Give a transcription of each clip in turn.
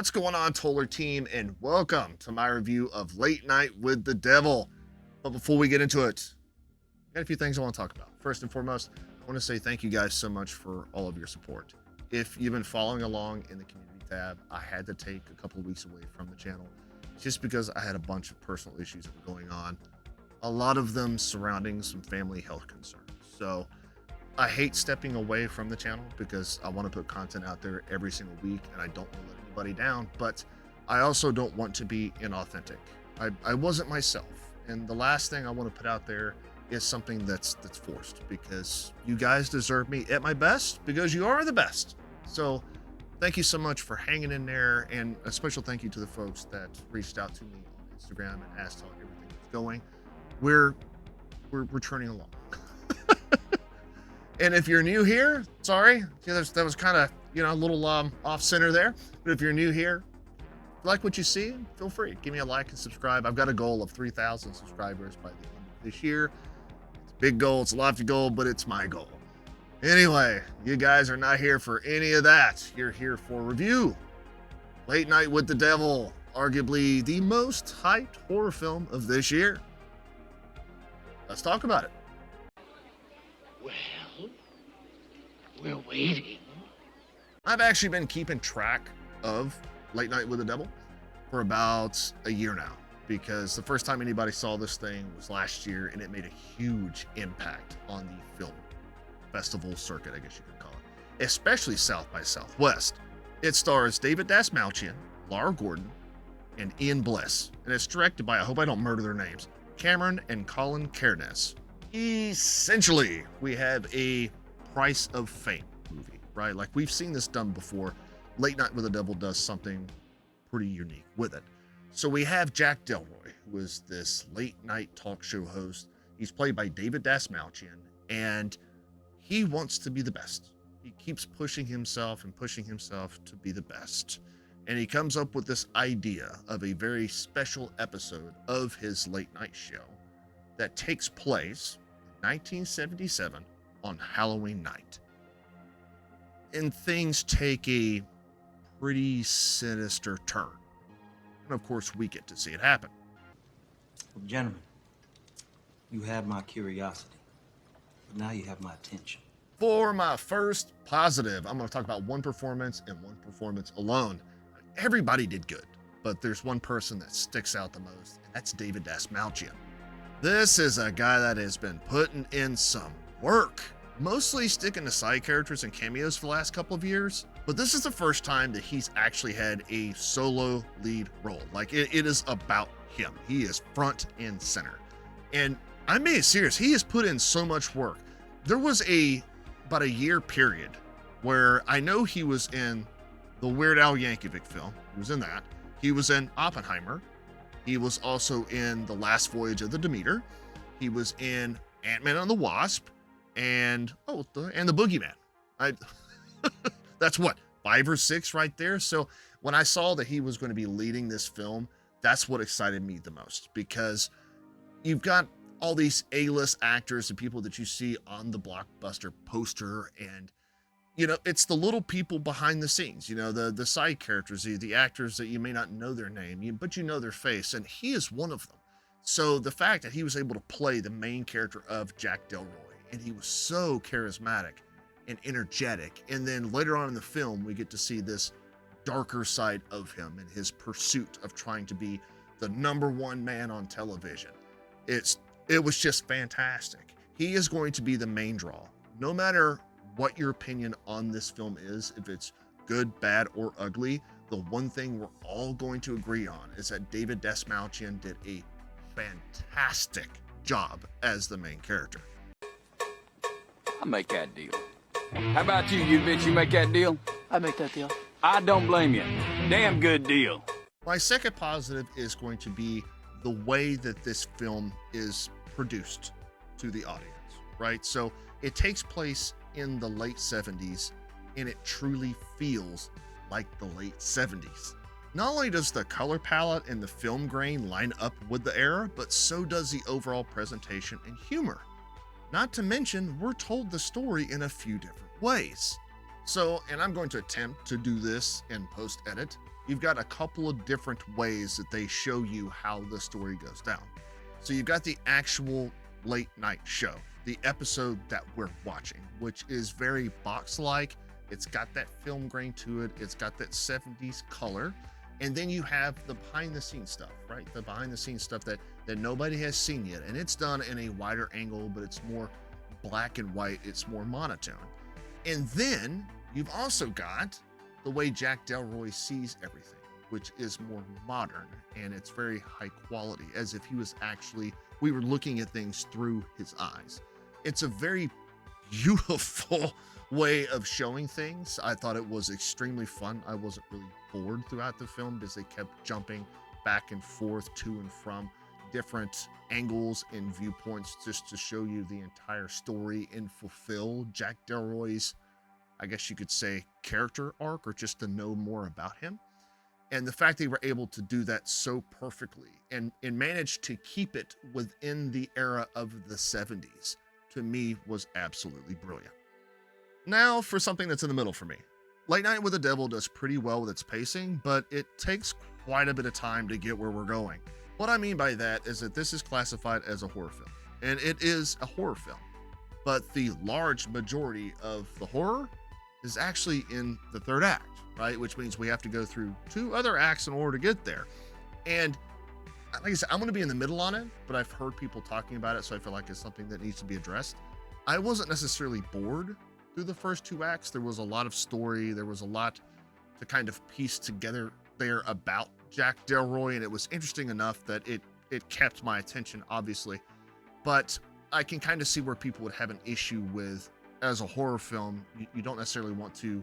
What's going on, Toller team, and welcome to my review of Late Night with the Devil. But before we get into it, I got a few things I want to talk about. First and foremost, I want to say thank you guys so much for all of your support. If you've been following along in the community tab, I had to take a couple of weeks away from the channel just because I had a bunch of personal issues that were going on, a lot of them surrounding some family health concerns. So I hate stepping away from the channel because I want to put content out there every single week and I don't want to let anybody down, but I also don't want to be inauthentic. I wasn't myself, and the last thing I want to put out there is something that's forced, because you guys deserve me at my best because you are the best. So thank you so much for hanging in there, and a special thank you to the folks that reached out to me on Instagram and asked how everything was going. We're turning along. And if you're new here, sorry, that was kind of, a little off center there. But if you're new here, like what you see, feel free. Give me a like and subscribe. I've got a goal of 3,000 subscribers by the end of this year. It's a big goal, it's a lofty goal, but it's my goal. Anyway, you guys are not here for any of that. You're here for review. Late Night with the Devil, arguably the most hyped horror film of this year. Let's talk about it. Well, we're waiting. I've actually been keeping track of Late Night with the Devil for about a year now, because the first time anybody saw this thing was last year, and it made a huge impact on the film festival circuit, I guess you could call it, especially South by Southwest. It stars David Dastmalchian, Lara Gordon, and Ian Bliss, and it's directed by, I hope I don't murder their names, Cameron and Colin Cairnes. Essentially, we have a Price of Fame movie, right? Like, we've seen this done before. Late Night with the Devil does something pretty unique with it. So we have Jack Delroy, who is this late night talk show host. He's played by David Dastmalchian, and he wants to be the best. He keeps pushing himself to be the best. And he comes up with this idea of a very special episode of his late night show that takes place in 1977 on Halloween night. And things take a pretty sinister turn. And of course, we get to see it happen. Well, gentlemen, you have my curiosity, but now you have my attention. For my first positive, I'm going to talk about one performance and one performance alone. Everybody did good, but there's one person that sticks out the most, and that's David Dastmalchian. This is a guy that has been putting in some work, mostly sticking to side characters and cameos for the last couple of years, but this is the first time that he's actually had a solo lead role. Like, it is about him. He is front and center. And I'm being serious, he has put in so much work. There was about a year period where I know he was in the Weird Al Yankovic film. He was in that. He was in Oppenheimer. He was also in The Last Voyage of the Demeter. He was in Ant-Man and the Wasp, and the Boogeyman. That's what, 5 or 6 right there. So when I saw that he was going to be leading this film, that's what excited me the most, because you've got all these A-list actors and people that you see on the blockbuster poster, and it's the little people behind the scenes, the side characters, the actors that you may not know their name, but you know their face, and he is one of them. So the fact that he was able to play the main character of Jack Delroy, and he was so charismatic and energetic, and then later on in the film, we get to see this darker side of him and his pursuit of trying to be the #1 man on television. It was just fantastic. He is going to be the main draw, no matter what your opinion on this film is, if it's good, bad, or ugly. The one thing we're all going to agree on is that David Dastmalchian did a fantastic job as the main character. I'll make that deal. How about you bitch? You make that deal? I make that deal. I don't blame you. Damn good deal. My second positive is going to be the way that this film is produced to the audience, right? So it takes place in the late 70s, and it truly feels like the late 70s. Not only does the color palette and the film grain line up with the era, but so does the overall presentation and humor. Not to mention, we're told the story in a few different ways. So, and I'm going to attempt to do this in post-edit. you've got a couple of different ways that they show you how the story goes down. So you've got the actual late night show, the episode that we're watching, which is very box-like. It's got that film grain to it. It's got that 70s color. And then you have the behind the scenes stuff, right? The behind the scenes stuff that nobody has seen yet. And it's done in a wider angle, but it's more black and white. It's more monotone. And then you've also got the way Jack Delroy sees everything, which is more modern, and it's very high quality, as if he was actually, we were looking at things through his eyes. It's a very beautiful way of showing things. I thought it was extremely fun. I wasn't really bored throughout the film because they kept jumping back and forth to and from different angles and viewpoints just to show you the entire story and fulfill Jack Delroy's, I guess you could say, character arc, or just to know more about him. And the fact they were able to do that so perfectly and managed to keep it within the era of the 70s, to me, was absolutely brilliant. Now for something that's in the middle for me. Late Night with the Devil does pretty well with its pacing, but it takes quite a bit of time to get where we're going. What I mean by that is that this is classified as a horror film, and it is a horror film, but the large majority of the horror is actually in the third act, right? Which means we have to go through 2 other acts in order to get there. And like I said, I'm going to be in the middle on it, but I've heard people talking about it, so I feel like it's something that needs to be addressed. I wasn't necessarily bored through the first 2 acts. There was a lot of story. There was a lot to kind of piece together there about Jack Delroy, and it was interesting enough that it kept my attention, obviously. But I can kind of see where people would have an issue with, as a horror film, you don't necessarily want to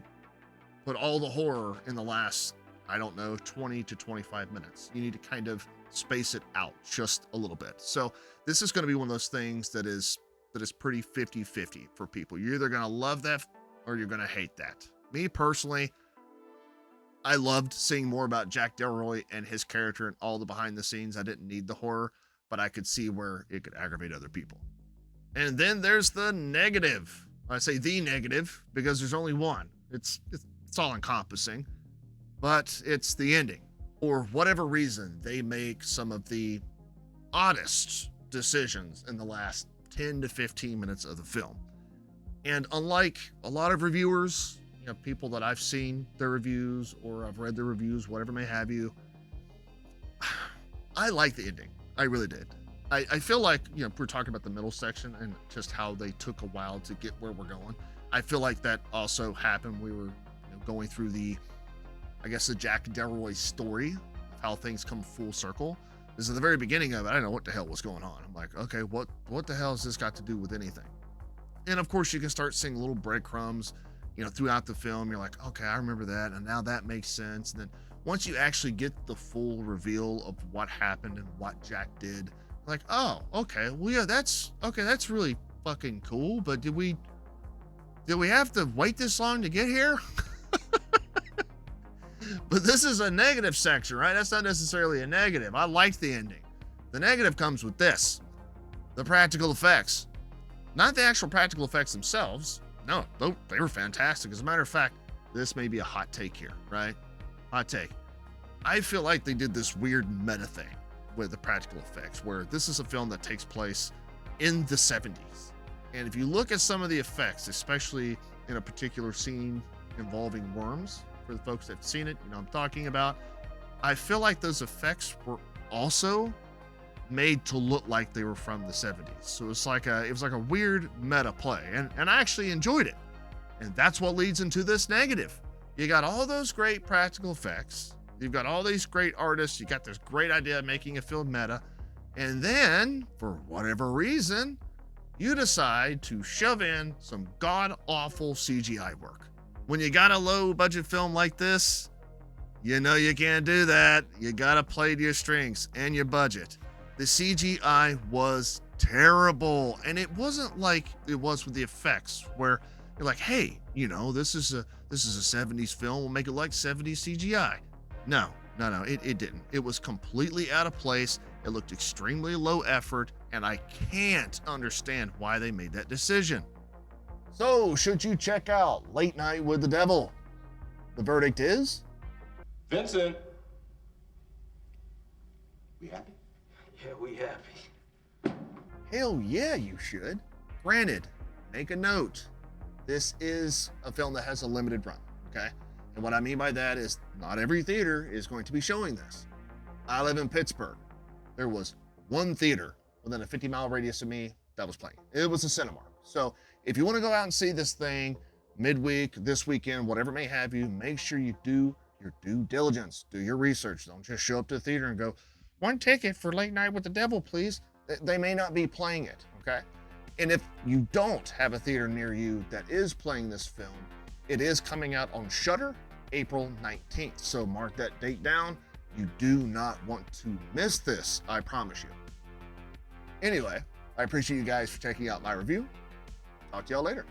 put all the horror in the last, I don't know, 20 to 25 minutes. You need to kind of space it out just a little bit. So this is going to be one of those things that is pretty 50-50 for people. You're either going to love that or you're going to hate that. Me personally, I loved seeing more about Jack Delroy and his character and all the behind the scenes. I didn't need the horror, but I could see where it could aggravate other people. And then there's the negative. I say the negative because there's only one. It's all encompassing, but it's the ending. For whatever reason, they make some of the oddest decisions in the last 10 to 15 minutes of the film. And unlike a lot of reviewers, people that I've seen their reviews or I've read their reviews, whatever may have you, I like the ending. I really did. I feel like, we're talking about the middle section and just how they took a while to get where we're going. I feel like that also happened. We were going through the Jack Delroy story, how things come full circle. This is the very beginning of it. I didn't know what the hell was going on. I'm like, okay, what the hell has this got to do with anything? And of course you can start seeing little breadcrumbs, throughout the film. You're like, okay, I remember that. And now that makes sense. And then once you actually get the full reveal of what happened and what Jack did, like, oh, okay, well, yeah, that's really fucking cool. But did we have to wait this long to get here? But this is a negative section, right? That's not necessarily a negative. I liked the ending. The negative comes with this: the practical effects. Not the actual practical effects themselves. No, they were fantastic. As a matter of fact, this may be a hot take here, right? Hot take. I feel like they did this weird meta thing with the practical effects, where this is a film that takes place in the 70s. And if you look at some of the effects, especially in a particular scene involving worms, for the folks that have seen it, I'm talking about, I feel like those effects were also made to look like they were from the 70s. So it was like a weird meta play, and I actually enjoyed it. And that's what leads into this negative. You got all those great practical effects. You've got all these great artists. You got this great idea of making a film meta. And then, for whatever reason, you decide to shove in some god-awful CGI work. When you got a low-budget film like this, you can't do that. You gotta play to your strengths and your budget. The CGI was terrible, and it wasn't like it was with the effects, where you're like, hey, this is a 70s film, we'll make it like 70s CGI. No, it didn't. It was completely out of place. It looked extremely low effort, and I can't understand why they made that decision. So, should you check out Late Night with the Devil? The verdict is Vincent. We happy? Yeah, we happy. Hell yeah, you should. Granted, make a note. This is a film that has a limited run, okay? And what I mean by that is not every theater is going to be showing this. I live in Pittsburgh. There was one theater within a 50-mile radius of me that was playing. It was a Cinemark. So if you want to go out and see this thing midweek, this weekend, whatever may have you, make sure you do your due diligence, do your research. Don't just show up to the theater and go, 1 ticket for Late Night with the Devil, please. They may not be playing it, okay? And if you don't have a theater near you that is playing this film, it is coming out on Shudder April 19th. So mark that date down. You do not want to miss this, I promise you. Anyway, I appreciate you guys for checking out my review. Talk to y'all later.